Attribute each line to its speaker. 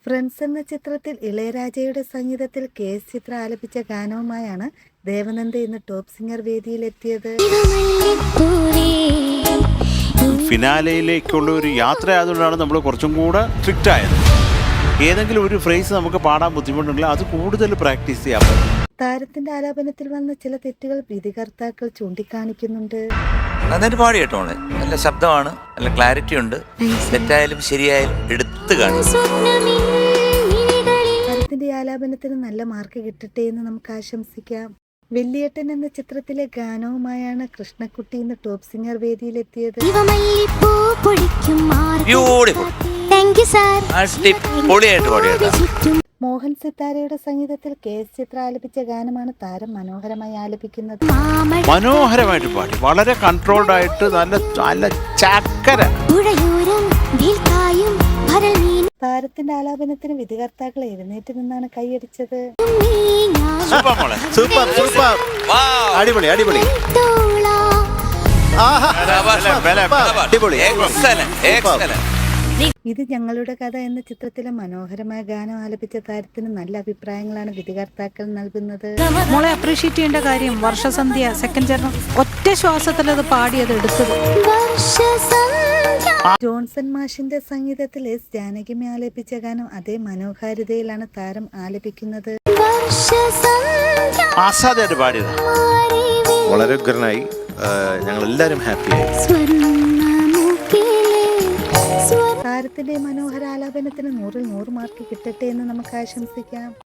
Speaker 1: Friends എന്ന ചിത്രത്തിൽ ഇളയരാജയുടെ സംഗീതത്തിൽ കെ.എസ്. ചിത്ര ആലപിച്ച ഗാനവുമായാണ് ദേവനന്ദ ഇന്ന് ടോപ്പ് സിംഗർ വേദിയിലെത്തിയത്.
Speaker 2: ഫിനാലയിലേക്കുള്ള ഒരു യാത്ര ആയതുകൊണ്ടാണ് നമ്മൾ കുറച്ചും കൂടെ സ്ട്രിക്റ്റ് ആയത്. ഏതെങ്കിലും ഒരു ഫ്രേസ് നമുക്ക് പാടാൻ ബുദ്ധിമുട്ടുണ്ടെങ്കിൽ അത് കൂടുതൽ പ്രാക്ടീസ് ചെയ്യാൻ പറ്റും.
Speaker 1: താരത്തിന്റെ ആലാപനത്തിൽ വന്ന ചില തെറ്റുകൾ വിധികർത്താക്കൾ ചൂണ്ടിക്കാണിക്കുന്നുണ്ട്.
Speaker 3: നന്നായിട്ട് പാടി കേട്ടോ, നല്ല ശബ്ദമാണ്, നല്ല ക്ലാരിറ്റി ഉണ്ട്. തെറ്റായാലും ശരിയായാലും എടുത്തു കാണും.
Speaker 1: താരത്തിന്റെ ആലാപനത്തിന് നല്ല മാർക്ക് കിട്ടട്ടെ എന്ന് നമുക്ക് ആശംസിക്കാം. വെള്ളിയേട്ടൻ എന്ന ചിത്രത്തിലെ ഗാനവുമായാണ് കൃഷ്ണക്കുട്ടി ഇന്ന് ടോപ്പ് സിംഗർ വേദിയിലെത്തിയത്. മോഹൻ സിത്താരയുടെ സംഗീതത്തിൽ കെ.എസ്. ചിത്ര ആലപിച്ച ഗാനമാണ് താരം മനോഹരമായി ആലപിക്കുന്നത്.
Speaker 2: മനോഹരമായിട്ട് പാടി, വളരെ കൺട്രോൾഡ് ആയിട്ട്, നല്ല ചക്കര.
Speaker 1: താരത്തിന്റെ ആലാപനത്തിന് വിധികർത്താക്കൾ എഴുന്നേറ്റ് നിന്നാണ് കൈയടിച്ചത്.
Speaker 2: അടിപൊളി അടിപൊളി.
Speaker 1: ഇത് ഞങ്ങളുടെ കഥ എന്ന ചിത്രത്തിലെ മനോഹരമായ ഗാനം ആലപിച്ച താരത്തിന് നല്ല അഭിപ്രായങ്ങളാണ് വിധികർത്താക്കൾ നൽകുന്നത്.
Speaker 4: മോളെ അപ്രീഷിയേറ്റ് ചെയ്യേണ്ട കാര്യം, വർഷസന്ധ്യ സെക്കൻഡ് ചരണം ഒറ്റ ശ്വാസത്തിൽ അത് പാടിയത് എടുത്തത്.
Speaker 1: ജോൺസൺ മാഷിന്റെ സംഗീതത്തിൽ എസ് ജാനകിമ ആലപിച്ച ഗാനം അതേ മനോഹാരിതയിലാണ് താരം ആലപിക്കുന്നത്.
Speaker 2: ആസാദായിട്ട് പാടിയത് വളരെ ഉഗ്രനായി. ഞങ്ങൾ എല്ലാവരും ഹാപ്പിയായി.
Speaker 1: താരത്തിന്റെ മനോഹര ആലാപനത്തിന് 100-ൽ 100 മാർക്ക് കിട്ടട്ടെ എന്ന് നമുക്ക് ആശംസിക്കാം.